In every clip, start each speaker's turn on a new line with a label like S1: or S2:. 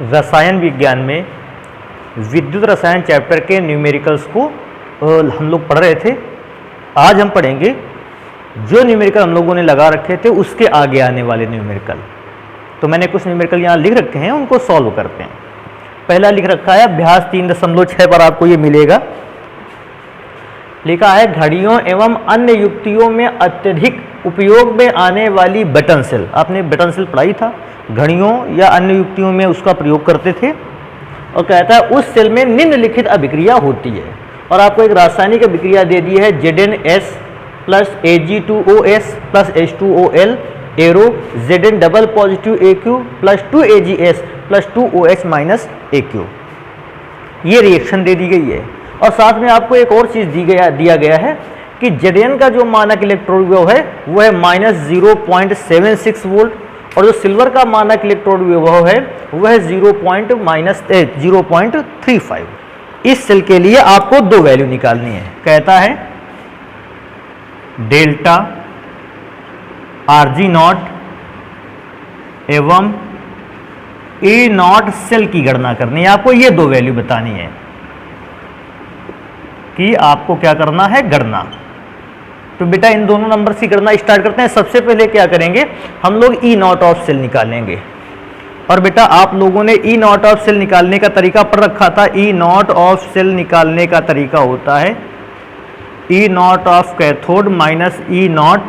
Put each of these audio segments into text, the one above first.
S1: रसायन विज्ञान में विद्युत रसायन चैप्टर के न्यूमेरिकल्स को हम लोग पढ़ रहे थे। आज हम पढ़ेंगे जो न्यूमेरिकल हम लोगों ने लगा रखे थे उसके आगे आने वाले न्यूमेरिकल। तो मैंने कुछ न्यूमेरिकल यहाँ लिख रखे हैं, उनको सॉल्व करते हैं। पहला लिख रखा है अभ्यास 3.6 पर आपको ये मिलेगा। लिखा है घड़ियों एवं अन्य युक्तियों में अत्यधिक उपयोग में आने वाली बटन सेल। आपने बटन सेल पढ़ाई था, घड़ियों या अन्य युक्तियों में उसका प्रयोग करते थे। और कहता है उस सेल में निम्नलिखित अभिक्रिया होती है, और आपको एक रासायनिक अभिक्रिया दे दी है ZnS plus Ag2OS plus H2OL arrow Zn double positive AQ plus 2AgS plus 2OH minus AQ। ये रिएक्शन दे दी गई है। और साथ में आपको एक और चीज़ दिया गया है कि Zn का जो मानक इलेक्ट्रॉन विभव है वो है -0.76 वोल्ट, और जो सिल्वर का मानक इलेक्ट्रॉन विभव है वह है 0.35। इस सेल के लिए आपको दो वैल्यू निकालनी है। कहता है डेल्टा Rg0 एवं A0 सेल की गणना करनी है। आपको ये दो वैल्यू बतानी है कि आपको क्या करना है, गणना। तो बेटा इन दोनों नंबर की गणना स्टार्ट करते हैं। सबसे पहले क्या करेंगे, हम लोग E0 ऑफ सेल निकालेंगे। और बेटा आप लोगों ने E0 ऑफ सेल निकालने का तरीका पढ़ रखा था। E0 ऑफ सेल निकालने का तरीका होता है E0 of cathode minus E0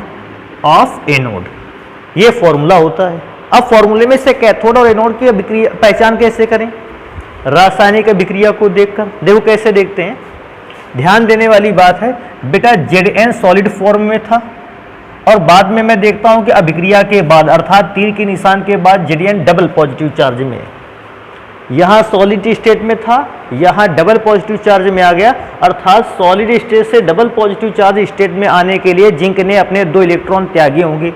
S1: of anode. ये फॉर्मूला होता है। अब फॉर्मूले में से कैथोड और एनोड की अभिक्रिया पहचान कैसे करें, रासायनिक अभिक्रिया को देखकर। देखो कैसे देखते हैं, ध्यान देने वाली बात है बेटा Zn सॉलिड फॉर्म में था, और बाद में मैं देखता हूं कि अभिक्रिया के बाद अर्थात तीर के निशान के बाद Zn डबल पॉजिटिव चार्ज में है। यहाँ सॉलिड स्टेट में था, यहाँ डबल पॉजिटिव चार्ज में आ गया, अर्थात सॉलिड स्टेट से डबल पॉजिटिव चार्ज स्टेट में आने के लिए जिंक ने अपने 2 इलेक्ट्रॉन त्यागे होंगे।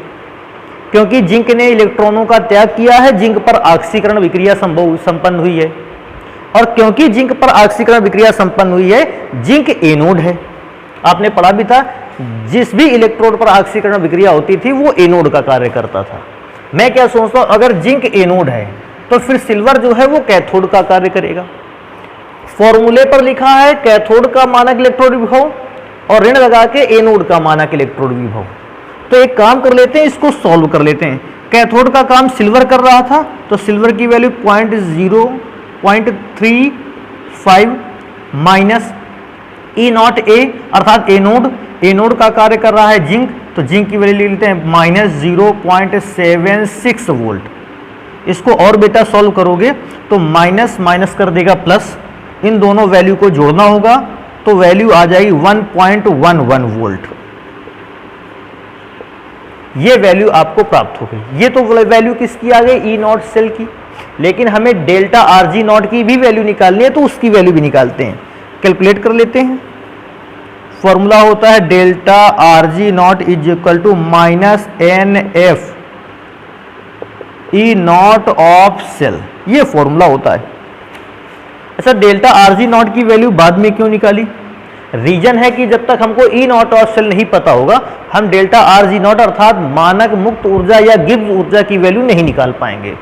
S1: क्योंकि जिंक ने इलेक्ट्रॉनों का त्याग किया है, जिंक पर ऑक्सीकरण विक्रिया संपन्न हुई है। और क्योंकि जिंक पर ऑक्सीकरण विक्रिया संपन्न हुई है, जिंक एनोड है। आपने पढ़ा भी था, जिस भी इलेक्ट्रोड पर ऑक्सीकरण विक्रिया होती थी वो एनोड का कार्य करता था। मैं क्या सोचता हूं, अगर जिंक एनोड है तो फिर सिल्वर जो है वो कैथोड का कार्य करेगा। फॉर्मूले पर लिखा है कैथोड का मानक इलेक्ट्रोड विभव और ऋण लगा के एनोड का मानक इलेक्ट्रोड विभव। तो एक काम कर लेते हैं, इसको सॉल्व कर लेते हैं। कैथोड का काम सिल्वर कर रहा था, तो सिल्वर की वैल्यू 0.35 माइनस E0A अर्थात एनोड का कार्य कर रहा है जिंक, तो जिंक की वैल्यू लेते हैं -0.76 वोल्ट। इसको और बेटा सॉल्व करोगे तो माइनस कर देगा प्लस, इन दोनों वैल्यू को जोड़ना होगा तो वैल्यू आ जाएगी 1.11 वोल्ट। ये वैल्यू आपको प्राप्त हो गई। ये तो वैल्यू किसकी आ गई, E0 सेल की। लेकिन हमें डेल्टा Rg0 की भी वैल्यू निकालनी है, तो उसकी वैल्यू भी निकालते हैं, कैलकुलेट कर लेते हैं। फॉर्मूला होता है delta Rg0 is equal to -NF E0 of cell. ये फॉर्मूला होता है। अच्छा, डेल्टा Rg0 की वैल्यू बाद में क्यों निकाली, रीजन है कि जब तक हमको E0 ऑफ सेल नहीं पता होगा, हम डेल्टा Rg0 अर्थात मानक मुक्त ऊर्जा या गिब्स ऊर्जा की वैल्यू नहीं निकाल पाएंगे।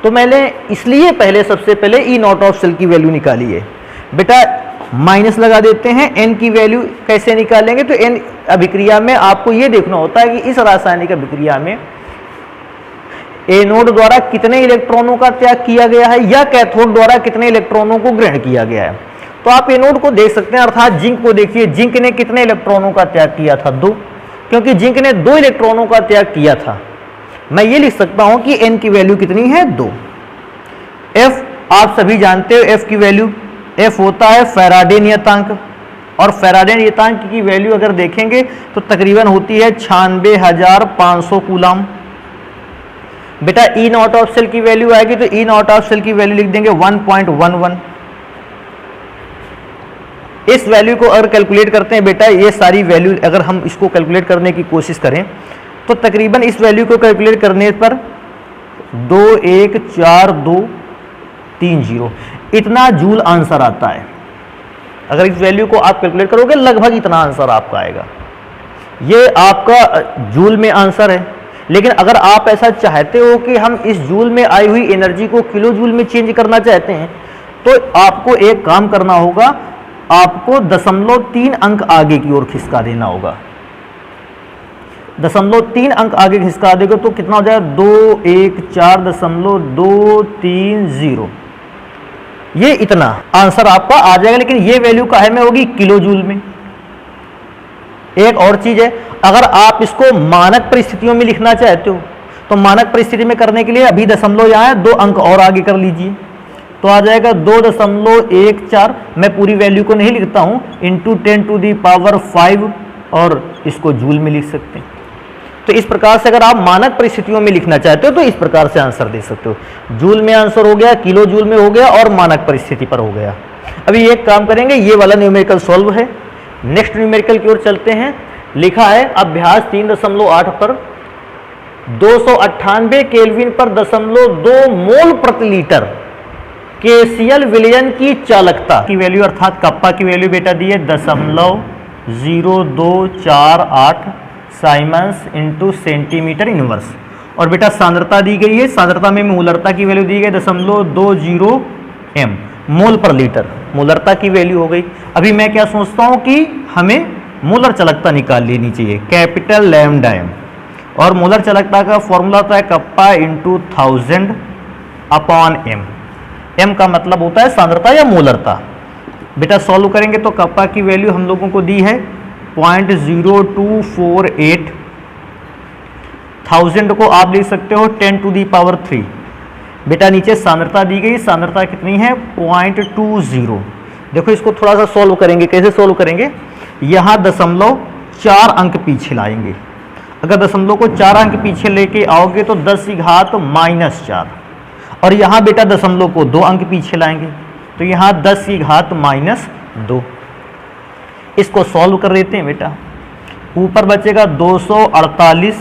S1: तो मैंने इसलिए सबसे पहले E0 ऑफ सेल की वैल्यू निकाली है। बेटा माइनस लगा देते हैं, n की वैल्यू कैसे निकालेंगे, तो n अभिक्रिया में आपको ये देखना होता है कि इस रासायनिक अभिक्रिया में एनोड द्वारा कितने इलेक्ट्रॉनों का त्याग किया गया है या कैथोड द्वारा कितने इलेक्ट्रॉनों को ग्रहण किया गया है। तो आप एनोड को देख सकते हैं, अर्थात जिंक को देखिए, जिंक ने कितने इलेक्ट्रॉनों का त्याग किया था, 2, क्योंकि जिंक ने 2 इलेक्ट्रॉनों का त्याग किया था। मैं ये लिख सकता हूं कि n की वैल्यू कितनी है, 2। F आप सभी जानते हो, F की वैल्यू, F होता है फैराडे नियतांक, और फैराडे नियतांक की वैल्यू अगर देखेंगे तो तकरीबन होती है 96,500 कूलम। बेटा E0 ऑफ सेल की वैल्यू आएगी तो E0 ऑफ सेल की वैल्यू लिख देंगे 1.11। इस वैल्यू को अगर कैलकुलेट करते हैं बेटा, ये सारी वैल्यू अगर हम इसको कैलकुलेट करने की कोशिश करें तो तकरीबन इस वैल्यू को कैलकुलेट करने पर 214,230 इतना जूल आंसर आता है। अगर इस वैल्यू को आप कैलकुलेट करोगे लगभग इतना आंसर आपका आएगा। ये आपका जूल में आंसर है, लेकिन अगर आप ऐसा चाहते हो कि हम इस जूल में आई हुई एनर्जी को किलो जूल में चेंज करना चाहते हैं, तो आपको एक काम करना होगा, आपको 0.3 अंक आगे की ओर खिसका देना होगा। 0.3 अंक आगे खिसका देगा तो कितना हो जाएगा, 214.230। ये इतना आंसर आपका आ जाएगा, लेकिन ये वैल्यू काहे में होगी, किलो जूल में। एक और चीज है, अगर आप इसको मानक परिस्थितियों में लिखना चाहते हो तो मानक परिस्थिति में करने के लिए अभी दशमलव यहाँ है, 2 अंक और आगे कर लीजिए तो आ जाएगा 2.14। मैं पूरी वैल्यू को नहीं लिखता हूं, इंटू 10⁵ और इसको जूल में लिख सकते हैं। तो इस प्रकार से अगर आप मानक परिस्थितियों में लिखना चाहते हो तो इस प्रकार से आंसर दे सकते हो। जूल में आंसर हो गया, किलो जूल में हो गया और मानक परिस्थिति पर हो गया। अभी एक काम करेंगे, ये वाला न्यूमेरिकल सॉल्व है, नेक्स्ट न्यूमेरिकल की ओर चलते हैं। लिखा है अभ्यास 3.8 पर 298 केल्विन पर 0.2 मोल प्रति लीटर केसीएल विलयन की चालकता की वैल्यू अर्थात कप्पा की वैल्यू बेटा दी है 0.0248 साइमन्स इंटू सेंटीमीटर इनवर्स। और बेटा सांद्रता दी गई है, सांद्रता में मोलरता की वैल्यू दी गई 0.20 m मोल पर लीटर, मोलरता की वैल्यू हो गई। अभी मैं क्या सोचता हूं कि हमें मोलर चालकता निकाल लेनी चाहिए, कैपिटल लैम्डा m, और मोलर चालकता का फॉर्मूला होता है kappa into 1000 upon m। m का मतलब होता है सांद्रता या मोलरता। बेटा सॉल्व करेंगे तो कप्पा की वैल्यू हम लोगों को दी है 0.0248, 1000 को आप लिख सकते हो 10⁻3। बेटा नीचे सांद्रता दी गई, सांद्रता कितनी है 0.20। देखो इसको थोड़ा सा सॉल्व करेंगे, कैसे सॉल्व करेंगे, यहाँ 0.4 अंक पीछे लाएंगे। अगर दशमलव को 4 अंक पीछे लेके आओगे तो 10⁻⁻4, और यहाँ बेटा दशमलव को 2 अंक पीछे लाएंगे तो यहाँ 10⁻2। इसको सॉल्व कर देते हैं बेटा, ऊपर बचेगा 248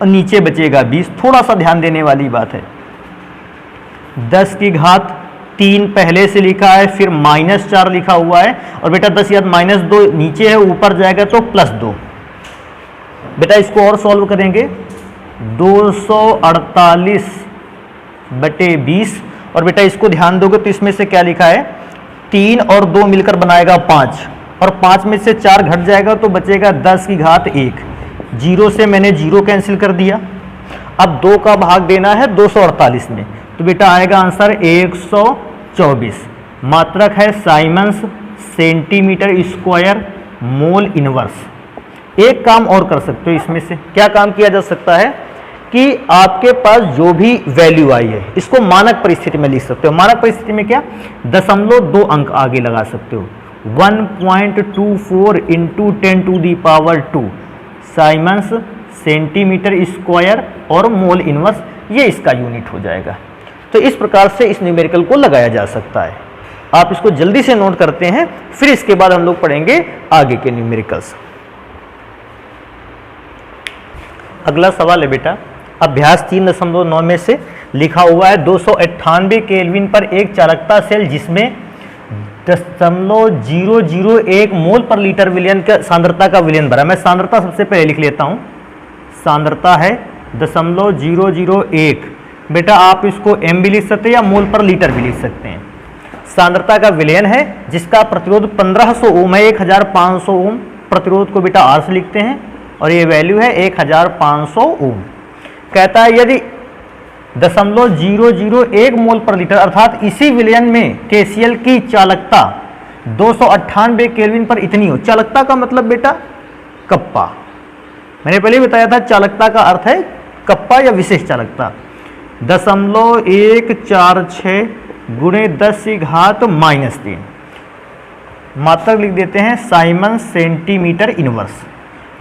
S1: और नीचे बचेगा 20। थोड़ा सा ध्यान देने वाली बात है, 10⁻3 पहले से लिखा है, फिर -4 लिखा हुआ है, और बेटा 10 याद -2 नीचे है, ऊपर जाएगा तो +2। बेटा इसको और सॉल्व करेंगे 248/20, और बेटा इसको ध्यान दोगे तो इसमें से क्या लिखा है, 3 और 2 मिलकर बनाएगा 5, और 5 में से 4 घट जाएगा तो बचेगा 10⁻1। 0 से मैंने 0 कैंसिल कर दिया। अब 2 का भाग देना है 248 में, तो बेटा आएगा आंसर 124। मात्रक है Simons centimetre square mole inverse. एक काम और कर सकते हो, इसमें से क्या काम किया जा सकता है कि आपके पास जो भी वैल्यू आई है इसको मानक परिस्थिति में लिख सकते हो। मानक परिस्थिति में क्या, 0.2 अंक आगे लगा सकते हो, 1.24 इंटू 10⁻2 साइमन्स सेंटीमीटर स्क्वायर और मोल इनवर्स, ये इसका यूनिट हो जाएगा। तो इस प्रकार से इस न्यूमेरिकल को लगाया जा सकता है। आप इसको जल्दी से नोट करते हैं, फिर इसके बाद हम लोग पढ़ेंगे आगे के न्यूमेरिकल्स। अगला सवाल है बेटा अभ्यास 3.9 में से लिखा हुआ है 298 केल्विन पर एक चालकता सेल जिसमें 0.001 मोल पर लीटर विलयन का सांद्रता का विलयन भरा। मैं सांद्रता सबसे पहले लिख लेता हूं, सांद्रता है 0.001। बेटा आप इसको m भी लिख सकते हैं या मोल पर लीटर भी लिख सकते हैं। सांद्रता का विलयन है जिसका प्रतिरोध 1500 ओम है, 1500 ओम प्रतिरोध को बेटा R से लिखते हैं, और ये वैल्यू है 1500 ओम। कहता है यदि 0.001 मोल पर लीटर अर्थात इसी विलयन में KCl की चालकता 298 केल्विन पर इतनी हो। चालकता का मतलब बेटा कप्पा, मैंने पहले बताया था चालकता का अर्थ है कप्पा या विशेष चालकता। 0.146 गुणे 10⁻3 मात्रक लिख देते हैं साइमन सेंटीमीटर इनवर्स।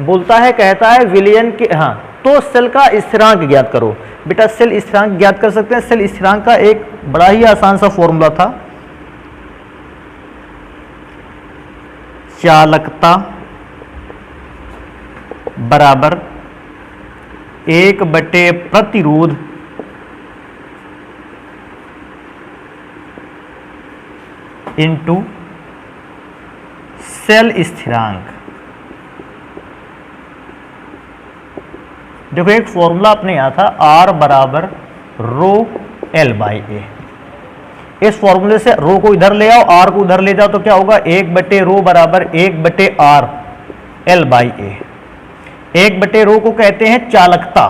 S1: बोलता है, कहता है विलयन के, हाँ तो सेल का स्थिरांक ज्ञात करो। बेटा सेल स्थिरांक ज्ञात कर सकते हैं। सेल स्थिरांक का एक बड़ा ही आसान सा फॉर्मूला था, चालकता बराबर 1/प्रतिरोध इंटू सेल स्थिरांक। देखो एक फॉर्मूला अपने यहाँ था R बराबर रो L बाई ए। इस फॉर्मूले से रो को इधर ले आओ, R को उधर ले जाओ, तो क्या होगा 1/रो बराबर 1/R L बाई ए। 1/रो को कहते हैं चालकता,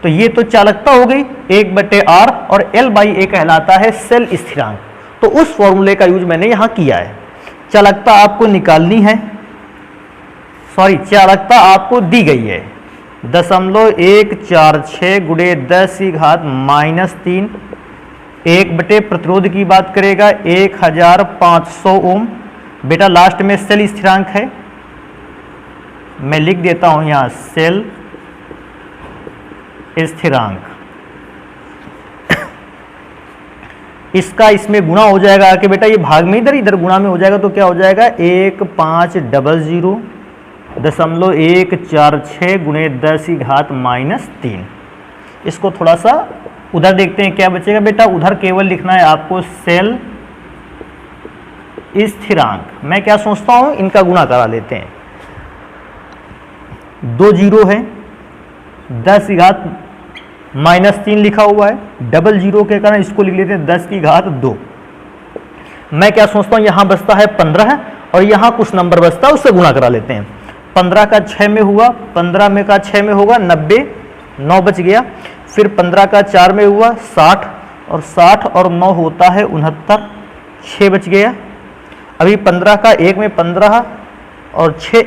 S1: तो ये तो चालकता हो गई 1/R, और L बाई ए कहलाता है सेल स्थिरांक। तो उस फॉर्मूले का यूज मैंने यहां किया है। चालकता आपको निकालनी है, सॉरी चालकता आपको दी गई है 0.146 गुणे 10⁻³ 1/, प्रतिरोध की बात करेगा 1500 ओम। बेटा लास्ट में सेल स्थिरांक है, मैं लिख देता हूं यहां सेल स्थिरांक। इसका इसमें गुणा हो जाएगा आके बेटा, ये भाग में इधर इधर गुणा में हो जाएगा, तो क्या हो जाएगा 1500.146 गुणे 10⁻³ इसको थोड़ा सा उधर देखते हैं क्या बचेगा बेटा। उधर केवल लिखना है आपको सेल स्थिरांक। मैं क्या सोचता हूं, इनका गुणा करा लेते हैं। 2 जीरो है, 10⁻³ लिखा हुआ है, डबल जीरो के कारण इसको लिख लेते हैं 10⁻²। मैं क्या सोचता हूं, यहां बचता है 15 और यहां कुछ नंबर बचता है, उससे गुणा करा लेते हैं। 15 का 6 में हुआ, 15 में का 6 में होगा 90, 9 बच गया। फिर 15 का 4 में हुआ 60, और 60 और 9 होता है 69, 6 बच गया। अभी 15 का 1 में 15 और 6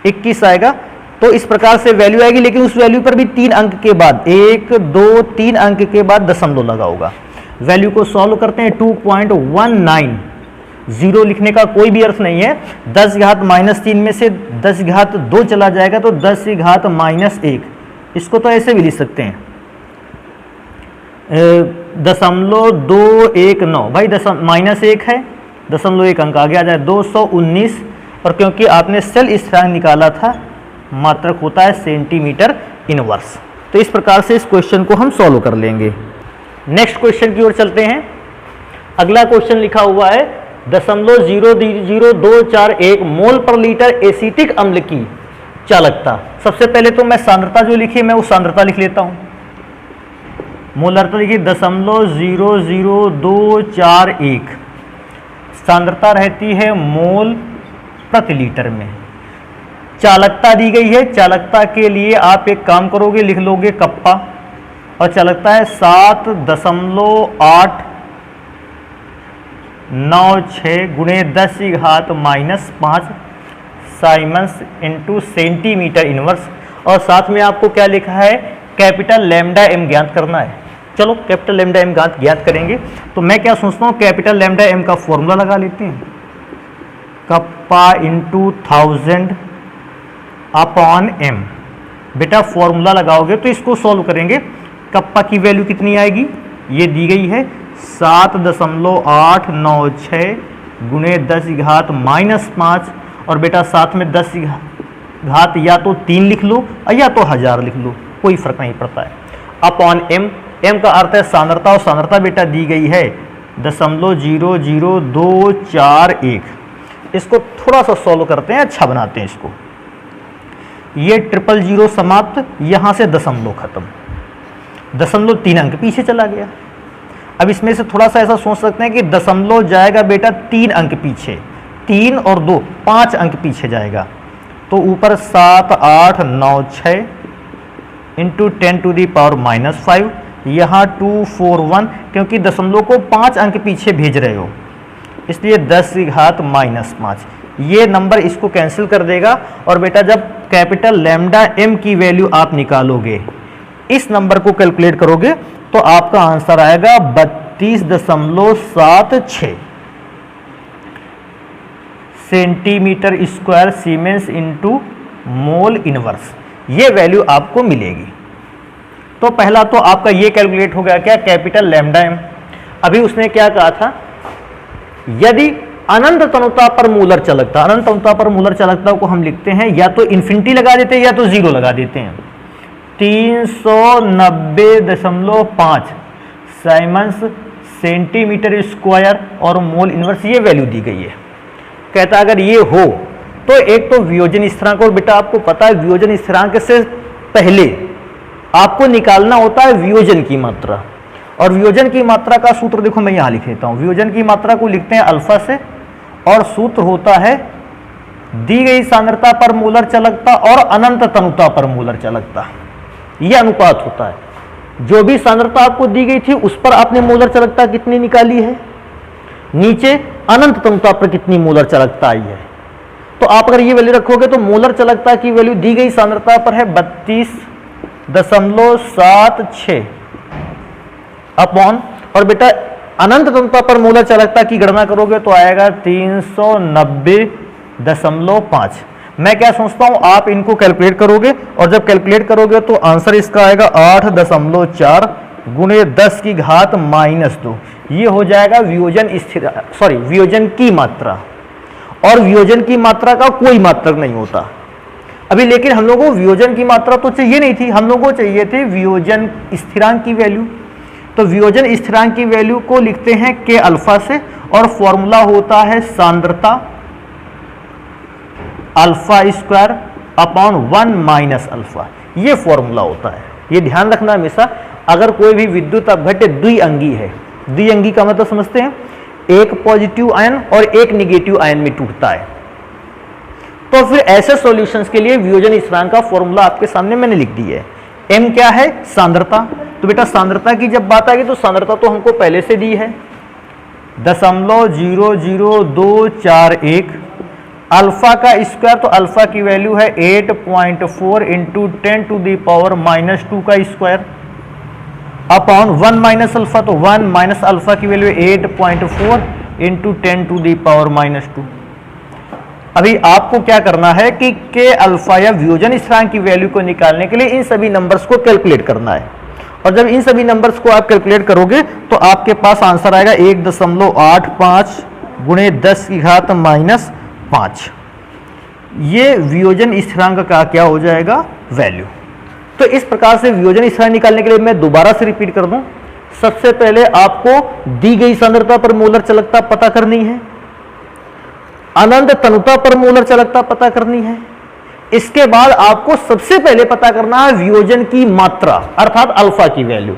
S1: 21 आएगा। तो इस प्रकार से वैल्यू आएगी, लेकिन उस वैल्यू पर भी 3 अंक के बाद 1 2 3 अंक के बाद दशमलव लगा होगा। वैल्यू को सॉल्व करते हैं। 2.19, जीरो लिखने का कोई भी अर्थ नहीं है। 10⁻³ में से 10⁻² चला जाएगा तो 10⁻⁻1। इसको तो ऐसे भी लिख सकते हैं 0.219 भाई, -1 है, 0.1 अंक आगे आ जाए 219। और क्योंकि आपने सेल स्थिरांक निकाला था, मात्रक होता है सेंटीमीटर इनवर्स। तो इस प्रकार से इस क्वेश्चन को हम सॉल्व कर लेंगे। नेक्स्ट क्वेश्चन की ओर चलते हैं। अगला क्वेश्चन लिखा हुआ है 0.00241 मोल पर लीटर एसिटिक अम्ल की चालकता। सबसे पहले तो मैं सांद्रता जो लिखी है मैं वो सांद्रता लिख लेता हूं। मोलरता लिखी 0.00241, सांद्रता रहती है मोल प्रति लीटर में। चालकता दी गई है, चालकता के लिए आप एक काम करोगे, लिख लोगे कप्पा, और चालकता है 7.896 गुणे 10⁻⁻5 साइमन्स इंटू सेंटीमीटर इनवर्स। और साथ में आपको क्या लिखा है, कैपिटल लैम्डा एम ज्ञात करना है। चलो कैपिटल लैम्डा एम ज्ञात करेंगे। तो मैं क्या सोचता हूँ, कैपिटल लैम्डा एम का फॉर्मूला लगा लेते हैं, कप्पा इंटू 1000 अपॉन एम। बेटा फॉर्मूला लगाओगे तो इसको सॉल्व करेंगे। कप्पा की वैल्यू कितनी आएगी, ये दी गई है 7.896 गुणे 10⁻⁻5, और बेटा साथ में 10 या तो 3 लिख लो या तो 1000 लिख लो, कोई फर्क नहीं पड़ता है। अपॉन एम, एम का अर्थ है सांद्रता, और सांद्रता बेटा दी गई है 0.00241। इसको थोड़ा सा सॉल्व करते हैं, अच्छा बनाते हैं इसको। ये 000 समाप्त, यहां से दशमलव खत्म, 0.3 अंक पीछे चला गया। अब इसमें से थोड़ा सा ऐसा सोच सकते हैं कि दशमलव जाएगा बेटा 3 अंक पीछे, 3 और 2 5 अंक पीछे जाएगा। तो ऊपर 7896 इंटू 10⁻⁻5, यहाँ 241, क्योंकि दशमलव को 5 अंक पीछे भेज रहे हो इसलिए 10⁻⁻5। ये नंबर इसको कैंसिल कर देगा। और बेटा जब कैपिटल लैम्डा एम की वैल्यू आप निकालोगे, इस नंबर को कैलकुलेट करोगे, तो आपका आंसर आएगा 32.76 centimetre square siemens into mole inverse. ये वैल्यू आपको मिलेगी। तो पहला तो आपका ये कैलकुलेट हो गया क्या, कैपिटल लैम्डा एम। अभी उसने क्या कहा था, यदि अनंत तनुता पर मूलर चालकता, अनंत तनुता पर मूलर चालकता को हम लिखते हैं या तो इन्फिनिटी लगा देते हैं या तो 0 लगा देते हैं। 390.5 साइमन्स सेंटीमीटर स्क्वायर और मोल इनवर्स, ये वैल्यू दी गई है। कहता अगर ये हो तो एक तो वियोजन स्थिरांक, और बेटा आपको पता है वियोजन स्थिरांक से पहले आपको निकालना होता है वियोजन की मात्रा, और वियोजन की मात्रा का सूत्र देखो मैं यहां लिख लेता हूं। वियोजन की मात्रा को लिखते हैं अल्फा से, और सूत्र होता है दी गई सांद्रता पर मोलर चालकता और अनंत तनुता पर मोलर चालकता, यह अनुपात होता है। जो भी सांद्रता आपको दी गई थी उस पर आपने मोलर चालकता कितनी निकाली है, नीचे अनंत तनुता पर कितनी मोलर चालकता आई है। तो आप अगर ये वैल्यू रखोगे तो मोलर चालकता की वैल्यू दी गई सांद्रता पर है 32.76 अपॉन, और बेटा अनंत तनुता पर मोलर चालकता की गणना करोगे तो आएगा 390.5। मैं क्या सोचता हूं, आप इनको कैलकुलेट करोगे, और जब कैलकुलेट करोगे तो आंसर इसका आएगा 8.4 गुणे 10 की घात -2। ये हो जाएगा वियोजन वियोजन की मात्रा, और वियोजन की मात्रा का कोई मात्रक नहीं होता अभी। लेकिन हम लोगों को वियोजन की मात्रा तो चाहिए नहीं थी, हम लोगों को चाहिए थे वियोजन स्थिरांक की वैल्यू। तो वियोजन स्थिरांक की वैल्यू को लिखते हैं के अल्फा से, और फॉर्मूला होता है सांद्रता alpha square upon 1 minus alpha, ये फॉर्मूला होता है। ये ध्यान रखना हमेशा, अगर कोई भी विद्युत अपघट्य द्विअंगी है, द्विअंगी का मतलब समझते हैं, एक पॉजिटिव आयन और एक नेगेटिव आयन में टूटता है, तो फिर ऐसे सॉल्यूशंस के लिए वियोजन स्थिरांक का फॉर्मूला आपके सामने मैंने लिख दी है। m क्या है, सांद्रता। तो बेटा सांद्रता की जब बात आएगी तो सांद्रता तो हमको पहले से दी है 0.00241, अल्फा का स्क्वायर, तो अल्फा की वैल्यू है 8.4 इंटू 10⁻⁻² का स्क्वायर अपॉन 1 माइनस अल्फा, तो 1 माइनस अल्फा की वैल्यू 8.4 इंटू 10⁻²। अभी आपको क्या करना है कि के अल्फा या वियोजन स्थिरांक की वैल्यू को निकालने के लिए इन सभी नंबर्स को कैलकुलेट करना है, और जब इन सभी नंबर्स को आप कैलकुलेट करोगे तो आपके पास आंसर आएगा 1.85 गुणे 10 की घात -5। ये वियोजन स्थिरांक का क्या हो जाएगा, वैल्यू। तो इस प्रकार से वियोजन स्थिरांक निकालने के लिए मैं दोबारा से रिपीट कर दूं। सबसे पहले आपको दी गई सांद्रता पर मोलर चालकता पता करनी है, अनंत तनुता पर मोलर चालकता पता करनी है। इसके बाद आपको सबसे पहले पता करना है वियोजन की मात्रा अर्थात अल्फा की वैल्यू,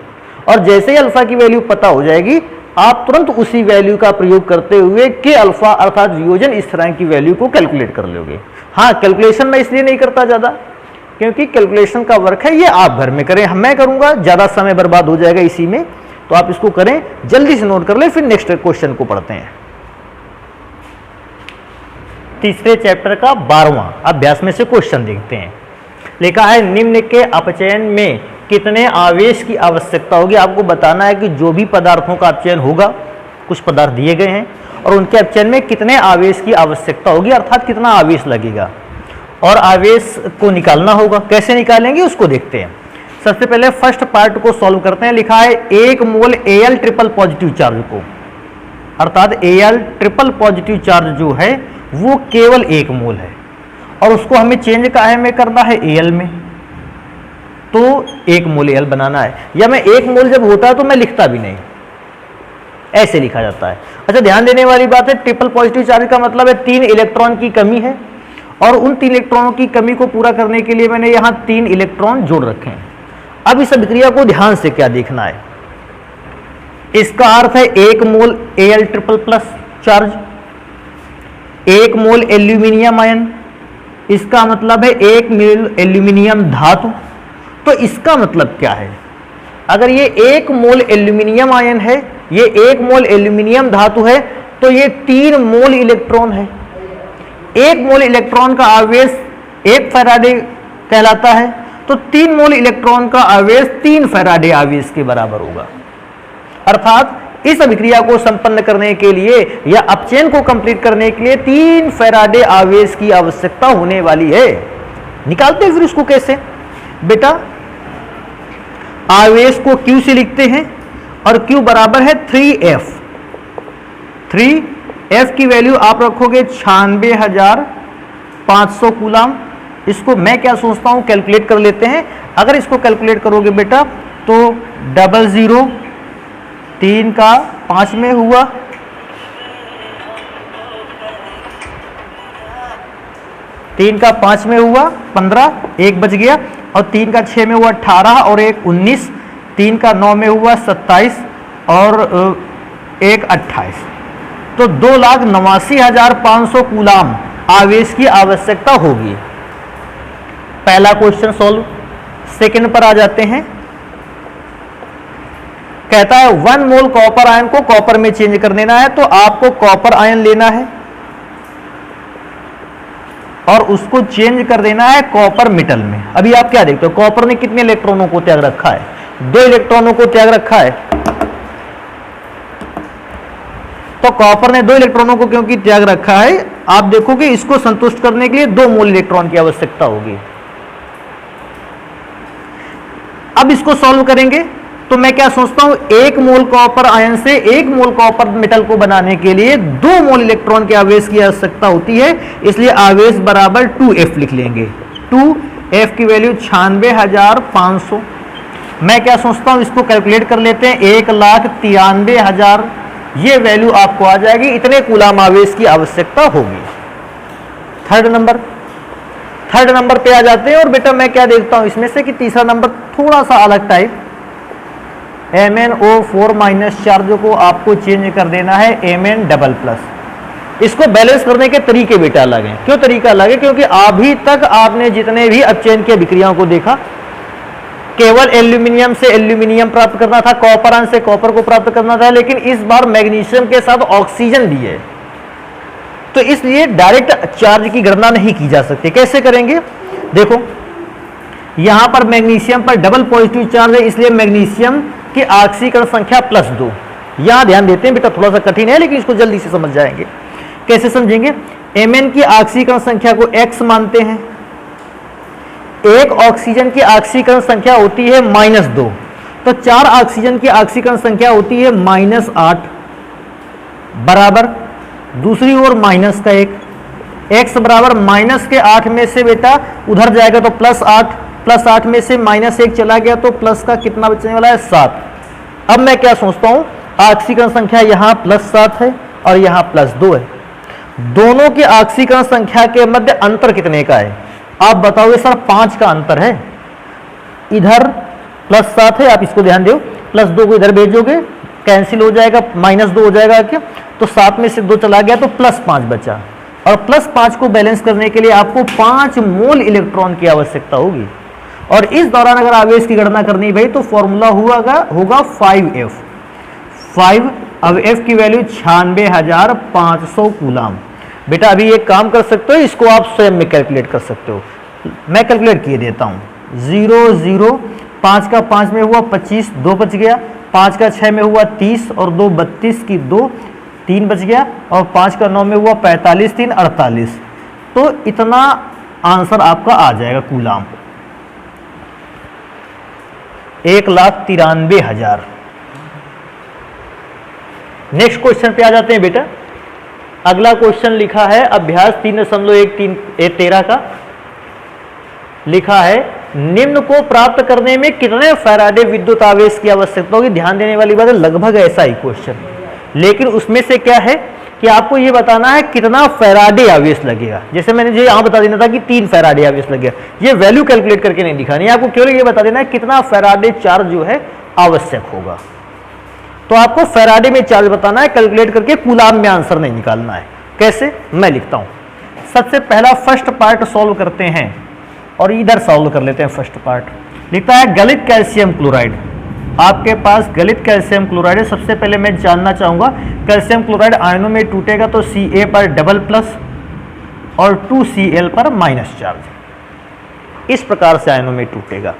S1: और जैसे ही अल्फा की वैल्यू पता हो जाएगी आप तुरंत उसी वैल्यू का प्रयोग करते हुए के अल्फा अर्थात वियोजन स्थिरांक की वैल्यू को कैलकुलेट कर लोगे। हाँ, कैलकुलेशन मैं इसलिए नहीं करता ज्यादा, क्योंकि कैलकुलेशन का वर्क है ये आप घर में करें, मैं करूंगा, ज्यादा समय बर्बाद हो जाएगा इसी में, तो आप इसको करें, जल्दी से नोट कर लें, फिर नेक्स्ट क्वेश्चन को पढ़ते हैं। तीसरे चैप्टर का 12वां अभ्यास में से क्वेश्चन देखते हैं। लिखा है निम्न के अपचयन में कितने आवेश की आवश्यकता होगी। आपको बताना है कि जो भी पदार्थों का अपचयन होगा, कुछ पदार्थ दिए गए हैं, और उनके अपचयन में कितने आवेश की आवश्यकता होगी अर्थात कितना आवेश लगेगा, और आवेश को निकालना होगा। कैसे निकालेंगे उसको देखते हैं। सबसे पहले फर्स्ट पार्ट को सॉल्व करते हैं। लिखा है 1 मोल Al ट्रिपल पॉजिटिव चार्ज को, अर्थात Al ट्रिपल पॉजिटिव चार्ज जो है वो केवल 1 मोल है, और उसको हमें चेंज काहे में करना है, Al में, तो 1 मोल Al बनाना है। या मैं 1 मोल जब होता है तो मैं लिखता भी नहीं, ऐसे लिखा जाता है। अच्छा, ध्यान देने वाली बात है, ट्रिपल पॉजिटिव चार्ज का मतलब है 3 इलेक्ट्रॉन की कमी है, और उन 3 इलेक्ट्रॉनों की कमी को पूरा करने के लिए मैंने यहां 3 इलेक्ट्रॉन जोड़ रखे हैं। अब इस अभिक्रिया को ध्यान से क्या देखना है, इसका अर्थ है 1 मोल Al ट्रिपल प्लस चार्ज, 1 मोल एल्यूमिनियम आयन, इसका मतलब है 1 मोल एल्यूमिनियम धातु। तो इसका मतलब क्या है, अगर ये 1 मोल एल्यूमिनियम आयन है, ये 1 मोल एल्यूमिनियम धातु है, तो ये 3 मोल इलेक्ट्रॉन है। 1 मोल इलेक्ट्रॉन का आवेश 1 फैराडे कहलाता है, तो 3 मोल इलेक्ट्रॉन का आवेश 3 फैराडे आवेश के बराबर होगा। अर्थात इस अभिक्रिया को संपन्न करने के लिए या अपचयन को कंप्लीट करने के लिए 3 फैराडे आवेश की आवश्यकता होने वाली है। निकालते हैं फिर इसको कैसे। बेटा आवेश को Q से लिखते हैं, और Q बराबर है 3F। 3F की वैल्यू आप रखोगे 96,500 कूलाम। इसको मैं क्या सोचता हूं, कैलकुलेट कर लेते हैं। अगर इसको कैलकुलेट करोगे बेटा तो 00 3 का 5 में हुआ, 3 का 5 में हुआ 15, 1 बच गया, और 3 का 6 में हुआ 18 और 1 19, 3 का 9 में हुआ 27 और 1 28। तो 2,89,500 कूलाम आवेश की आवश्यकता होगी। पहला क्वेश्चन सॉल्व। सेकंड पर आ जाते हैं। कहता है 1 मोल कॉपर आयन को कॉपर में चेंज कर देना है, तो आपको कॉपर आयन लेना है और उसको चेंज कर देना है कॉपर मेटल में। अभी आप क्या देखते हो, कॉपर ने कितने इलेक्ट्रॉनों को त्याग रखा है? 2 इलेक्ट्रॉनों को त्याग रखा है। तो कॉपर ने 2 इलेक्ट्रॉनों को क्योंकि त्याग रखा है, आप देखोगे इसको संतुष्ट करने के लिए 2 मोल इलेक्ट्रॉन की आवश्यकता होगी। अब इसको सॉल्व करेंगे तो मैं क्या सोचता हूं, 1 मोल कॉपर आयन से 1 मोल कॉपर मेटल को बनाने के लिए 2 मोल इलेक्ट्रॉन के आवेश की आवश्यकता होती है, इसलिए आवेश बराबर 2F लिख लेंगे। 2F की वैल्यू 96,500। मैं क्या सोचता हूं, इसको कैलकुलेट कर लेते हैं, 1,93,000 ये वैल्यू आपको आ जाएगी। इतने कूलाम आवेश की आवश्यकता होगी। थर्ड नंबर पे आ जाते हैं। और बेटा मैं क्या देखता हूं इसमें से कि तीसरा नंबर थोड़ा सा अलग टाइप, MnO4 माइनस चार्ज को आपको चेंज कर देना है Mn डबल प्लस। इसको बैलेंस करने के तरीके बेटा अलग हैं। क्यों तरीका अलग है? क्योंकि अभी तक आपने जितने भी अपचयन की विक्रियाओं को देखा, केवल एल्यूमिनियम से एल्यूमिनियम प्राप्त करना था, कॉपर आयन से कॉपर को प्राप्त करना था, लेकिन इस बार मैग्नीशियम के साथ ऑक्सीजन भी है, तो इसलिए डायरेक्ट चार्ज की गणना नहीं की जा सकती। कैसे करेंगे? देखो यहां पर मैग्नीशियम पर डबल पॉजिटिव चार्ज है, इसलिए मैग्नीशियम की ऑक्सीकरण संख्या +2। यहां ध्यान देते हैं बेटा, थोड़ा सा कठिन है लेकिन इसको जल्दी से समझ जाएंगे। कैसे समझेंगे? Mn की ऑक्सीकरण संख्या को x मानते हैं, एक ऑक्सीजन की ऑक्सीकरण संख्या होती है -2, तो 4 ऑक्सीजन की ऑक्सीकरण संख्या होती है -8 बराबर दूसरी ओर माइनस का 1, x बराबर -8 में से बेटा उधर जाएगा तो +8, +8 में से -1 चला गया तो प्लस का कितना बचने वाला है? 7। अब मैं क्या सोचता हूं, ऑक्सीकरण संख्या यहां +7 है और यहां +2 है, दोनों की ऑक्सीकरण संख्या के मध्य अंतर कितने का है? आप बताओगे सर 5 का अंतर है। इधर +7 है, आप इसको ध्यान दो, +2 को इधर भेजोगे कैंसिल हो जाएगा, -2 हो जाएगा क्या, तो 7 में से 2 चला गया तो +5 बचा, और +5 को बैलेंस करने के लिए आपको 5 मोल इलेक्ट्रॉन की आवश्यकता होगी। और इस दौरान अगर आवेश की गणना करनी भाई तो फॉर्मूला होगा 5F। 5 अब F की वैल्यू 96,500 कूलाम। बेटा अभी एक काम कर सकते हो, इसको आप स्वयं में कैलकुलेट कर सकते हो, मैं कैलकुलेट किए देता हूं। 0 0 5 का 5 में हुआ 25, 2 बच गया, 5 का 6 में हुआ 30 और 2 32 की 2, 3 बच गया, और 5 का 9 में हुआ 45, 3 48। तो इतना आंसर आपका आ जाएगा कूलाम, 1,93,000। नेक्स्ट क्वेश्चन पे आ जाते हैं बेटा। अगला क्वेश्चन लिखा है अभ्यास 3.13 का, लिखा है निम्न को प्राप्त करने में कितने फैराडे विद्युत आवेश की आवश्यकता होगी। ध्यान देने वाली बात है, लगभग ऐसा ही क्वेश्चन, लेकिन उसमें से क्या है कि आपको यह बताना है कितना फैराडे आवेश लगेगा। जैसे मैंने जो यहां बता देना था कि 3 फैराडे आवेश लगेगा, ये वैल्यू कैलकुलेट करके नहीं दिखानी, आपको केवल ये बता देना है कितना फैराडे चार्ज जो है आवश्यक होगा। तो आपको फैराडे में चार्ज बताना है, कैलकुलेट करके कूलाम में आंसर नहीं निकालना है। कैसे? मैं लिखता हूं। सबसे पहला फर्स्ट पार्ट सॉल्व करते हैं और इधर सॉल्व कर लेते हैं। फर्स्ट पार्ट लिखता है गलित कैल्शियम क्लोराइड। आपके पास गलित कैल्शियम क्लोराइड है। सबसे पहले मैं जानना चाहूंगा कैल्शियम क्लोराइड आयनों में टूटेगा तो Ca पर डबल प्लस और 2Cl पर माइनस चार्ज, इस प्रकार से आयनों में टूटेगा।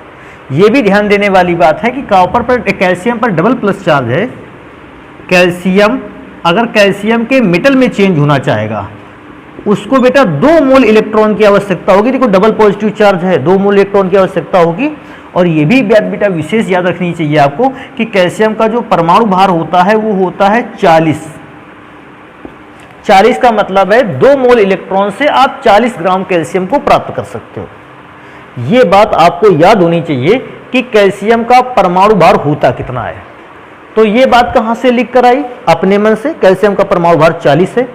S1: यह भी ध्यान देने वाली बात है कि कॉपर पर कैल्शियम पर डबल प्लस चार्ज है। कैल्शियम अगर कैल्शियम के मेटल में चेंज होना चाहेगा उसको बेटा 2 मोल इलेक्ट्रॉन की आवश्यकता होगी। देखो डबल पॉजिटिव चार्ज है, 2 मोल इलेक्ट्रॉन की आवश्यकता होगी। और ये भी बात बेटा विशेष याद रखनी चाहिए आपको कि कैल्शियम का जो परमाणु भार होता है वो होता है 40। 40 का मतलब है 2 मोल इलेक्ट्रॉन से आप 40 ग्राम कैल्शियम को प्राप्त कर सकते हो। ये बात आपको याद होनी चाहिए कि कैल्शियम का परमाणु भार होता कितना है। तो ये बात कहां से लिख कर आई? अपने मन से। कैल्शियम का परमाणु भार 40 है।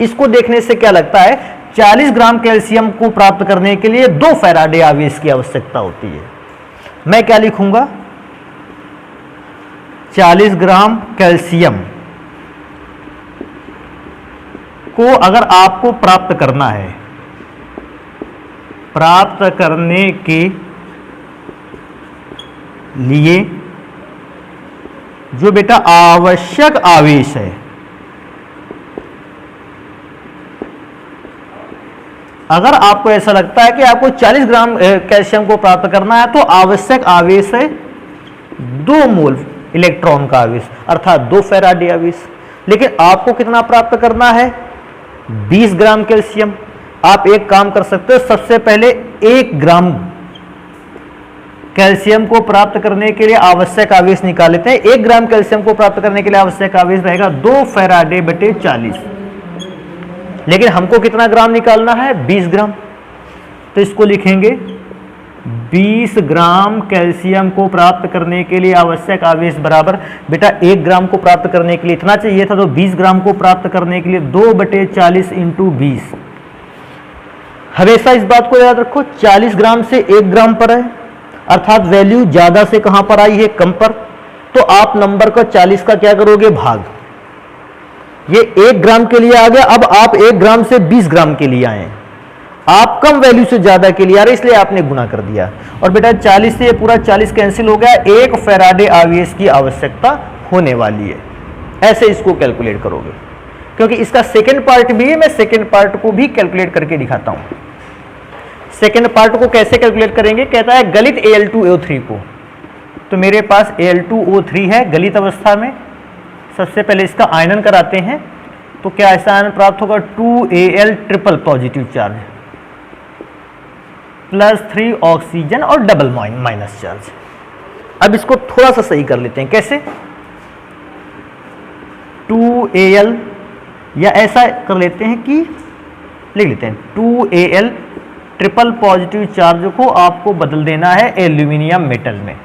S1: इसको देखने से क्या लगता है 40 ग्राम कैल्शियम को प्राप्त करने के लिए 2 फैराडे आवेश की आवश्यकता होती है। मैं क्या लिखूंगा, 40 ग्राम कैल्शियम को अगर आपको प्राप्त करना है, प्राप्त करने के लिए जो बेटा आवश्यक आवेश है, अगर आपको ऐसा लगता है कि आपको 40 ग्राम कैल्शियम को प्राप्त करना है तो आवश्यक आवेश है 2 मोल इलेक्ट्रॉन का आवेश, अर्थात 2 फैराडे आवेश। लेकिन आपको कितना प्राप्त करना है, 20 ग्राम कैल्शियम। आप एक काम कर सकते हो, सबसे पहले 1 ग्राम कैल्शियम को प्राप्त करने के लिए आवश्यक आवेश निकाल लेते हैं। 1 ग्राम कैल्शियम को प्राप्त करने के लिए आवश्यक आवेश रहेगा 2 फैराडे बटे 40। लेकिन हमको कितना ग्राम निकालना है, 20 ग्राम। तो इसको लिखेंगे 20 ग्राम कैल्शियम को प्राप्त करने के लिए आवश्यक आवेश बराबर, बेटा 1 ग्राम को प्राप्त करने के लिए इतना चाहिए था, तो 20 ग्राम को प्राप्त करने के लिए 2 बटे 40 इंटू 20। हमेशा इस बात को याद रखो, 40 ग्राम से 1 ग्राम पर है, अर्थात वैल्यू ज्यादा से कहां पर आई है, कम पर। तो आप नंबर को 40 का क्या करोगे, भाग। ये 1 ग्राम के लिए आ गया, अब आप 1 ग्राम से 20 ग्राम के लिए आए, आप कम वैल्यू से ज्यादा के लिए आ रहे, इसलिए आपने गुना कर दिया। और बेटा 40 से ये पूरा 40 कैंसिल हो गया, 1 फैराडे आवेश की आवश्यकता होने वाली है। ऐसे इसको कैलकुलेट करोगे, क्योंकि इसका सेकेंड पार्ट भी है, मैं सेकेंड पार्ट को भी कैलकुलेट करके दिखाता हूं। सेकेंड पार्ट को कैसे कैलकुलेट करेंगे, कहता है गलित Al2O3 को। तो मेरे पास Al2O3 है गलित अवस्था में, सबसे पहले इसका आयनन कराते हैं। तो क्या ऐसा आयनन प्राप्त होगा, 2Al triple positive charge plus 3 oxygen और डबल माइनस चार्ज। अब इसको थोड़ा सा सही कर लेते हैं, कैसे, 2Al, या ऐसा कर लेते हैं कि लिख लेते हैं 2Al ट्रिपल पॉजिटिव चार्ज को आपको बदल देना है एल्यूमिनियम मेटल में।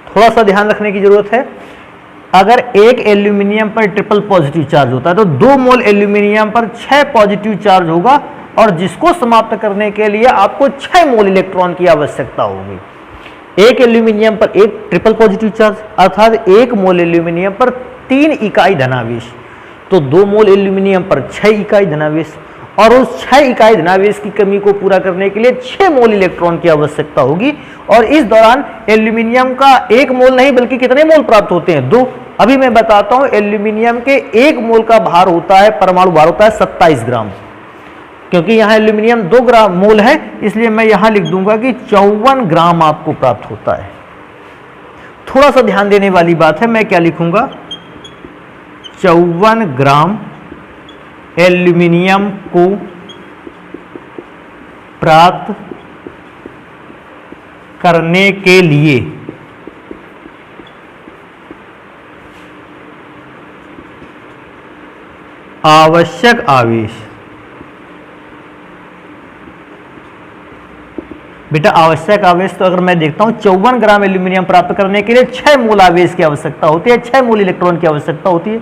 S1: थोड़ा सा ध्यान रखने की जरूरत है, अगर एक एल्यूमिनियम पर ट्रिपल पॉजिटिव चार्ज होता है तो 2 मोल एल्यूमिनियम पर 6 पॉजिटिव चार्ज होगा, और जिसको समाप्त करने के लिए आपको 6 मोल इलेक्ट्रॉन की आवश्यकता होगी। एक एल्यूमिनियम पर 1 ट्रिपल पॉजिटिव चार्ज, अर्थात 1 मोल एल्यूमिनियम पर 3 इकाई धनावेश, तो 2 मोल एल्यूमिनियम पर 6 इकाई धनावेश, और उस 6 इकाई धनावेश की कमी को पूरा करने के लिए 6 मोल इलेक्ट्रॉन की आवश्यकता होगी। और इस दौरान एल्यूमिनियम का 1 मोल नहीं बल्कि कितने मोल प्राप्त होते हैं, 2। अभी मैं बताता हूं, एल्यूमिनियम के 1 मोल का भार होता है, परमाणु भार होता है 27 ग्राम। क्योंकि यहां एल्यूमिनियम 2 ग्राम मोल है, इसलिए मैं यहां लिख दूंगा कि 54 ग्राम आपको प्राप्त होता है। थोड़ा सा ध्यान देने वाली बात है, मैं क्या लिखूंगा, 54 ग्राम एल्यूमिनियम को प्राप्त करने के लिए आवश्यक आवेश, बेटा आवश्यक आवेश तो अगर मैं देखता हूं 54 ग्राम एल्यूमिनियम प्राप्त करने के लिए 6 मोल आवेश की आवश्यकता होती है, 6 मोल इलेक्ट्रॉन की आवश्यकता होती है।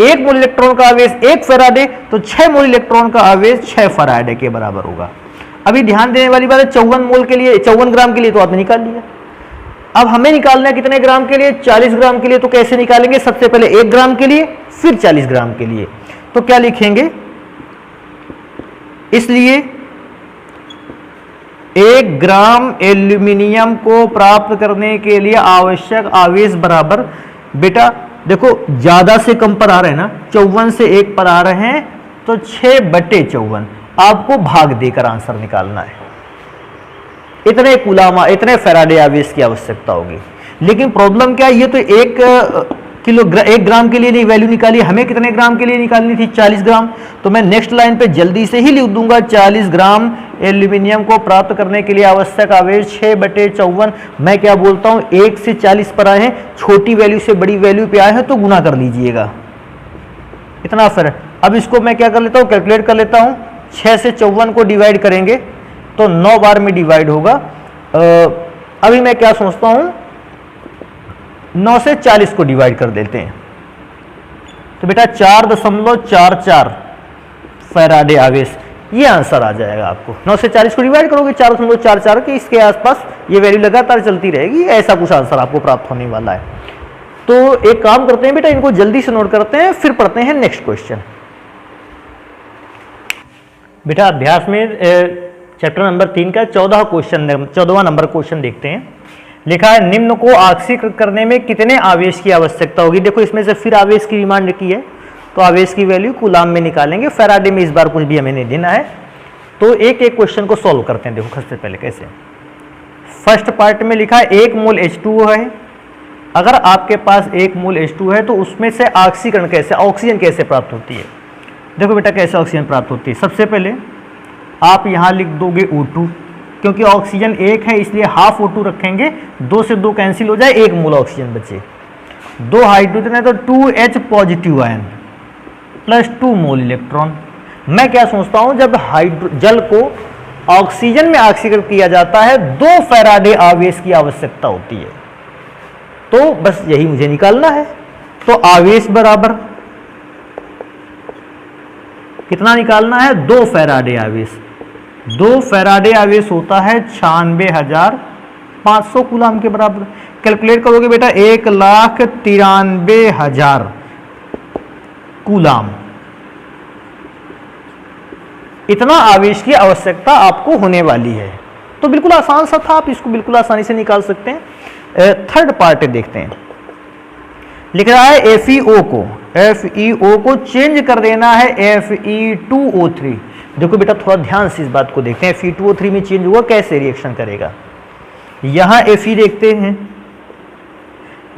S1: 1 मोल इलेक्ट्रॉन का आवेश 1 फैराडे, तो 6 मोल इलेक्ट्रॉन का आवेश 6 फैराडे के बराबर होगा। अभी ध्यान देने वाली बात है, 54 मोल के लिए, 54 ग्राम के लिए तो आपने निकाल लिया। अब हमें निकालना है कितने ग्राम के लिए, 40 ग्राम के लिए। तो कैसे निकालेंगे, सबसे पहले 1 ग्राम के लिए, फिर 40 ग्राम के लिए। तो क्या लिखेंगे, इसलिए 1 ग्राम एल्यूमिनियम को प्राप्त करने के लिए आवश्यक आवेश बराबर, बेटा देखो ज्यादा से कम पर आ रहे हैं ना, 54 से 1 पर आ रहे हैं, तो 6 बटे 54 आपको भाग देकर आंसर निकालना है। इतने कूलाम, इतने फैराडे आवेश की आवश्यकता होगी। लेकिन प्रॉब्लम क्या है, ये तो 1 ग्राम के लिए नहीं वैल्यू निकाली, हमें कितने ग्राम के लिए निकालनी थी, 40 ग्राम। तो मैं नेक्स्ट लाइन पे जल्दी से ही लिख दूंगा, 40 ग्राम एल्यूमिनियम को प्राप्त करने के लिए आवश्यक आवेश 6 बटे 54। मैं क्या बोलता हूं, 1 से 40 पर आए हैं, छोटी वैल्यू से बड़ी वैल्यू पे आए हैं तो गुना कर लीजिएगा, इतना फर्क। अब इसको मैं क्या कर लेता हूं, कैलकुलेट कर लेता हूं। 6 से 54 को डिवाइड करेंगे तो 9 बार में डिवाइड होगा। अभी मैं क्या सोचता हूं, 9 से 40 को डिवाइड कर देते हैं, तो बेटा 4.44 फैराडे आवेश। ये आंसर आ जाएगा आपको। 9 से 40 को डिवाइड करोगे 4.44 के इसके आसपास ये वैल्यू लगातार चलती रहेगी, ऐसा कुछ आंसर आपको प्राप्त होने वाला है। तो एक काम करते हैं बेटा, इनको जल्दी से नोट करते हैं, फिर पढ़ते हैं नेक्स्ट क्वेश्चन। बेटा अभ्यास में चैप्टर नंबर 3 का 14वां नंबर क्वेश्चन देखते हैं। लिखा है निम्न को आकर्षित करने में कितने आवेश की आवश्यकता होगी। देखो इसमें से फिर आवेश की डिमांड की है, तो आवेश की वैल्यू कूलाम में निकालेंगे, फैराडे में इस बार कुछ भी हमें नहीं देना है। तो एक एक क्वेश्चन को सॉल्व करते हैं। देखो सबसे पहले कैसे, फर्स्ट पार्ट में लिखा है 1 मोल H2O है। अगर आपके पास 1 मोल H2 है तो उसमें से ऑक्सीकरण कैसे, ऑक्सीजन कैसे प्राप्त होती है। देखो बेटा कैसे ऑक्सीजन प्राप्त होती है, सबसे पहले आप यहाँ लिख दोगे O2, क्योंकि ऑक्सीजन 1 है इसलिए हाफ O2 रखेंगे, 2 से 2 कैंसिल हो जाए, 1 मोल ऑक्सीजन बचे। 2 हाइड्रोजन है तो 2H पॉजिटिव आयन प्लस 2 मोल इलेक्ट्रॉन। मैं क्या सोचता हूं, जब जल को ऑक्सीजन में ऑक्सीकरण किया जाता है 2 फैराडे आवेश की आवश्यकता होती है, तो बस यही मुझे निकालना है। तो आवेश बराबर कितना निकालना है, 2 फैराडे आवेश। 2 फैराडे आवेश होता है 96,500 कूलाम के बराबर। कैलकुलेट करोगे बेटा 1,93,000 कूलाम, इतना आवेश की आवश्यकता आपको होने वाली है। तो बिल्कुल आसान सा था, आप इसको बिल्कुल आसानी से निकाल सकते हैं। थर्ड पार्ट देखते हैं, लिख रहा है FeO को चेंज कर देना है Fe2O3। देखो बेटा थोड़ा ध्यान से इस बात को देखते हैं, Fe2O3 में चेंज हुआ कैसे रिएक्शन करेगा। यहां Fe देखते हैं,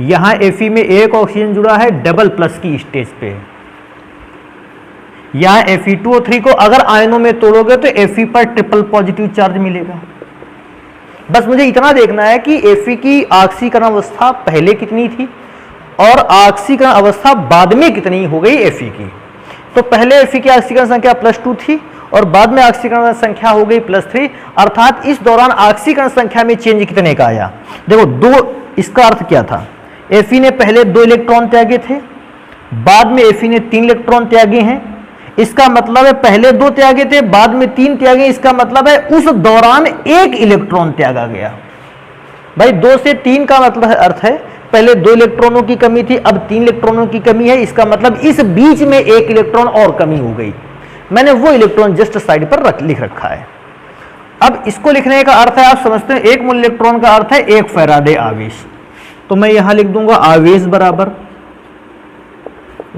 S1: यहां Fe में एक ऑक्सीजन जुड़ा है डबल प्लस की स्टेज पे। यहां Fe2O3 को अगर आयनों में तोड़ोगे तो Fe पर ट्रिपल पॉजिटिव चार्ज मिलेगा। बस मुझे इतना देखना है कि Fe की ऑक्सीकरण अवस्था पहले कितनी थी और ऑक्सीकरण अवस्था बाद में कितनी हो गई Fe की। तो पहले Fe की ऑक्सीकरण संख्या +2 थी और बाद में ऑक्सीकरण संख्या हो गई +3, अर्थात इस दौरान ऑक्सीकरण संख्या में चेंज कितने का आया। देखो 2, इसका अर्थ क्या था, Fe ने पहले 2 इलेक्ट्रॉन त्यागे थे, बाद में Fe ने 3 इलेक्ट्रॉन त्यागे हैं। इसका मतलब है पहले 2 त्यागे थे, बाद में 3 त्यागे, इसका मतलब है उस दौरान 1 इलेक्ट्रॉन त्यागा गया। भाई 2 से 3 का मतलब अर्थ है पहले 2 इलेक्ट्रॉनों की कमी थी, अब 3 इलेक्ट्रॉनों की कमी है, इसका मतलब इस बीच में 1 इलेक्ट्रॉन और कमी हो गई। मैंने वो इलेक्ट्रॉन जस्ट साइड पर लिख रखा है। अब इसको लिखने का अर्थ है, आप समझते हैं 1 मोल इलेक्ट्रॉन का अर्थ है 1 फैराडे आवेश। तो मैं यहां लिख दूंगा आवेश बराबर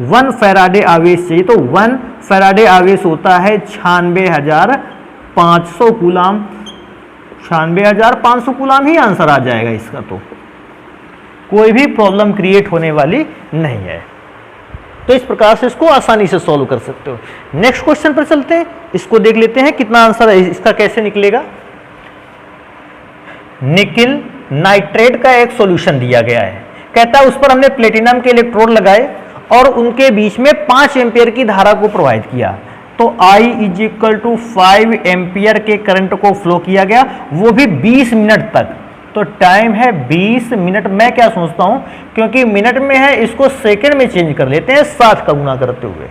S1: 1 फैराडे आवेश चाहिए, तो 1 फैराडे आवेश होता है 96,500 कूलाम। 96,500 कूलाम ही आंसर आ जाएगा इसका, तो कोई भी प्रॉब्लम क्रिएट होने वाली नहीं है। तो इस प्रकार से इसको आसानी से सॉल्व कर सकते हो। नेक्स्ट क्वेश्चन पर चलते हैं, इसको देख लेते हैं कितना आंसर है इसका, कैसे निकलेगा। निकिल नाइट्रेट का एक सॉल्यूशन दिया गया है, कहता है उस पर हमने प्लेटिनम के इलेक्ट्रोड लगाए और उनके बीच में 5 एम्पियर की धारा को प्रोवाइड किया। तो I = 5 एम्पियर के करंट को फ्लो किया गया, वो भी 20 मिनट तक। तो टाइम है 20 मिनट। मैं क्या सोचता हूं, क्योंकि मिनट में है इसको सेकंड में चेंज कर लेते हैं 60 का गुना करते हुए।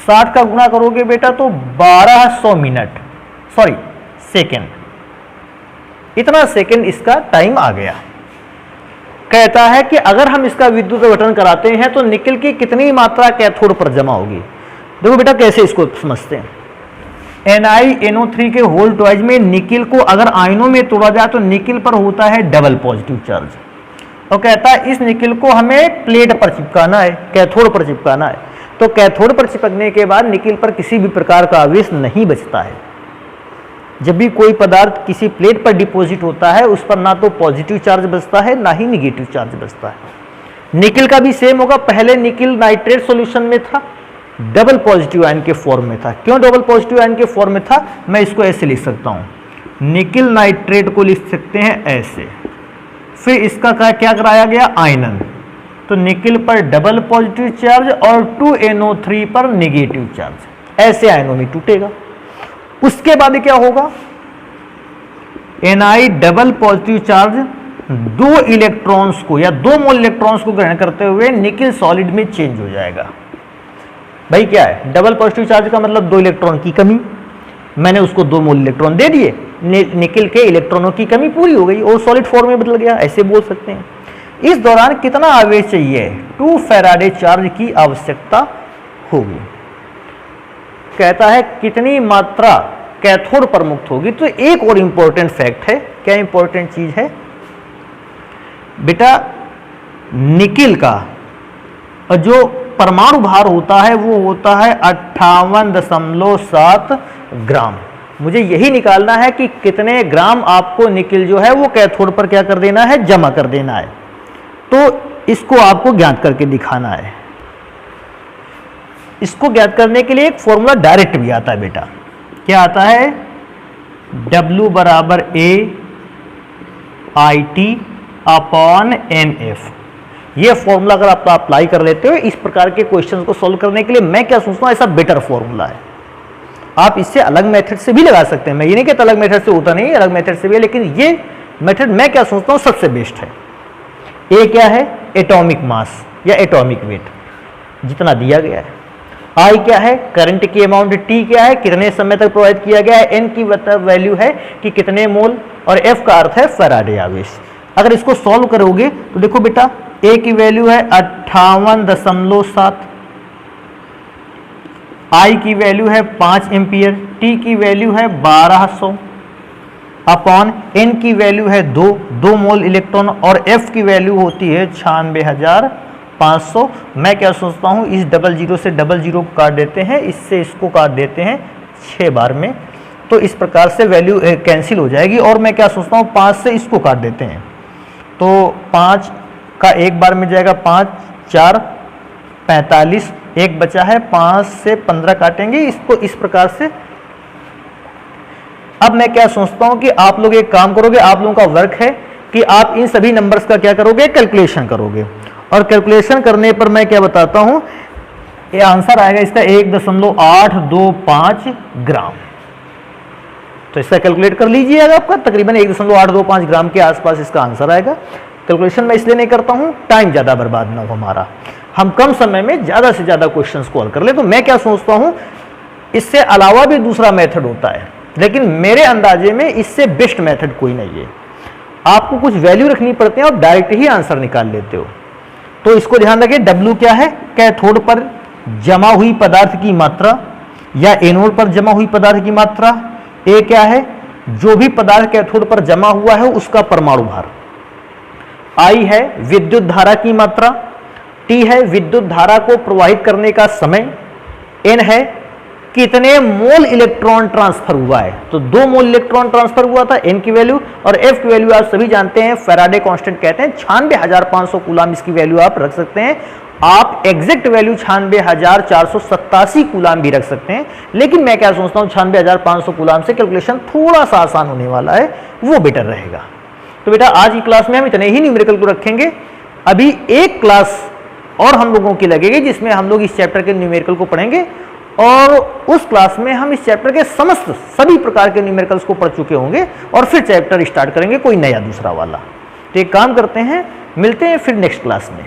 S1: 60 का गुना करोगे बेटा तो 1200 मिनट, सॉरी सेकंड, इतना सेकंड इसका टाइम आ गया। कहता है कि अगर हम इसका विद्युत अपघटन कराते हैं तो निकिल की कितनी मात्रा कैथोड पर जमा होगी। देखो बेटा कैसे इसको समझते हैं। NiNO3 के होल ट्वाइज में निकिल को अगर आयनों में तोड़ा जाए तो निकिल पर होता है डबल पॉजिटिव चार्ज, और कहता है इस निकिल को हमें प्लेट पर चिपकाना है, कैथोड पर चिपकाना है। तो कैथोड पर चिपकने के बाद निकिल पर किसी भी प्रकार का आवेश नहीं बचता है। जब भी कोई पदार्थ किसी प्लेट पर डिपॉजिट होता है उस पर ना तो पॉजिटिव चार्ज बचता है ना ही निगेटिव चार्ज बचता है। निकिल का भी सेम होगा, पहले निकिल नाइट्रेट सॉल्यूशन में था, डबल पॉजिटिव आयन के फॉर्म में था। क्यों डबल पॉजिटिव आयन के फॉर्म में था, मैं इसको ऐसे लिख सकता हूं, निकिल नाइट्रेट को लिख सकते हैं ऐसे। फिर इसका क्या कराया गया, आयनन, तो निकिल पर डबल पॉजिटिव चार्ज और 2NO3 पर नेगेटिव चार्ज, ऐसे आयनों में टूटेगा। उसके बाद क्या होगा, Ni double positive charge 2 electrons को या 2 मोल इलेक्ट्रॉन्स को ग्रहण करते हुए निकिल सॉलिड में चेंज हो जाएगा। भाई क्या है, डबल पॉजिटिव चार्ज का मतलब 2 इलेक्ट्रॉन की कमी, मैंने उसको 2 मोल इलेक्ट्रॉन दे दिए, निकल के इलेक्ट्रॉनों की कमी पूरी हो गई और सॉलिड फॉर्म में बदल गया, ऐसे बोल सकते हैं। इस दौरान कितना आवेश चाहिए? 2 फैराडे चार्ज की आवश्यकता होगी। कहता है कितनी मात्रा कैथोड पर मुक्त होगी। तो एक और इंपॉर्टेंट फैक्ट है, क्या इंपॉर्टेंट चीज है बेटा, निकिल का जो परमाणु भार होता है वो होता है 58.7 ग्राम। मुझे यही निकालना है कि कितने ग्राम आपको निकिल जो है वो कैथोड पर क्या कर देना है, जमा कर देना है। तो इसको आपको ज्ञात करके दिखाना है। इसको ज्ञात करने के लिए एक फॉर्मूला डायरेक्ट भी आता है बेटा। क्या आता है? W बराबर AIT/NF। ये फॉर्मूला अगर आप अप्लाई कर लेते हो इस प्रकार के क्वेश्चंस को सॉल्व करने के लिए, मैं क्या सोचता हूं, ऐसा बेटर फॉर्मूला है। आप इससे अलग मेथड से भी लगा सकते हैं, मैं ये नहीं कहता अलग मेथड से होता नहीं, अलग मेथड से भी है, लेकिन ये मेथड मैं क्या सोचता हूं सबसे बेस्ट है। ए क्या है? एटॉमिक मास या एटॉमिक वेट जितना दिया गया है। आई क्या है? करंट की अमाउंट। टी क्या है? कितने समय तक प्रोवाइड किया गया है। एन की वैल्यू है कि कितने मोल, और एफ का अर्थ है फैराडे आवेश। अगर इसको सॉल्व करोगे तो देखो बेटा, ए की वैल्यू है 58.7, आई की वैल्यू है 5 एम्पियर, टी की वैल्यू है 1200 अपॉन एन की वैल्यू है 2 मोल इलेक्ट्रॉन, और एफ की वैल्यू होती है 96,500। मैं क्या सोचता हूं, इस 00 से 00 को काट देते हैं, इससे इसको काट देते हैं 6 बार में, तो इस प्रकार से वैल्यू कैंसिल हो जाएगी। और मैं क्या सोचता हूं, 5 से इसको काट देते हैं, तो 5 का एक बार मिल जाएगा 5, 4, 45, एक बचा है, 5 से 15 काटेंगे इसको इस प्रकार से। अब मैं क्या सोचता हूं कि आप लोग एक काम करोगे, आप लोगों का वर्क है कि आप इन सभी नंबर्स का क्या करोगे, कैलकुलेशन करोगे। और कैलकुलेशन करने पर मैं क्या बताता हूं, ये आंसर आएगा इसका 1.825 ग्राम। तो इसका कैलकुलेट कर लीजिएगा, आपका तकरीबन 1.825 ग्राम के आसपास इसका आंसर आएगा। कैलकुलेशन मैं इसलिए नहीं करता हूं, टाइम ज़्यादा बर्बाद ना हो हमारा, हम कम समय में ज़्यादा से ज़्यादा क्वेश्चंस को हल कर ले। तो मैं क्या सोचता हूं, इससे अलावा भी दूसरा मेथड होता है, लेकिन मेरे अंदाजे में इससे बेस्ट मेथड कोई नहीं है। आपको कुछ वैल्यू रखनी पड़ती है और डायरेक्ट ही आंसर निकाल लेते हो। तो इसको ध्यान रखें, W क्या है? कैथोड पर जमा हुई पदार्थ की मात्रा या एनोड पर जमा हुई पदार्थ की मात्रा। A क्या है? जो भी पदार्थ कैथोड पर जमा हुआ है उसका परमाणु भार। I है विद्युत धारा की मात्रा। T है विद्युत धारा को प्रवाहित करने का समय। N है कितने मोल इलेक्ट्रॉन ट्रांसफर हुआ है, तो 2 मोल इलेक्ट्रॉन ट्रांसफर हुआ था, N की वैल्यू। और F की वैल्यू आप सभी जानते हैं, फैराडे कांस्टेंट कहते हैं, 96,500 कूलाम इसकी वैल्यू आप रख सकते हैं। आप एग्जैक्ट वैल्यू 96,487 कूलाम भी रख सकते हैं, लेकिन मैं क्या सोचता हूं 96,500 कूलाम से कैलकुलेशन थोड़ा सा आसान होने वाला है, वो बेटर रहेगा। तो बेटा आज की क्लास में हम इतने ही न्यूमेरिकल को रखेंगे। अभी एक क्लास और हम लोगों की लगेगी जिसमें हम लोग इस चैप्टर के न्यूमेरिकल को पढ़ेंगे, और उस क्लास में हम इस चैप्टर के समस्त सभी प्रकार के न्यूमेरिकल्स को पढ़ चुके होंगे, और फिर चैप्टर स्टार्ट करेंगे कोई नया दूसरा वाला। तो एक काम करते हैं, मिलते हैं फिर नेक्स्ट क्लास में।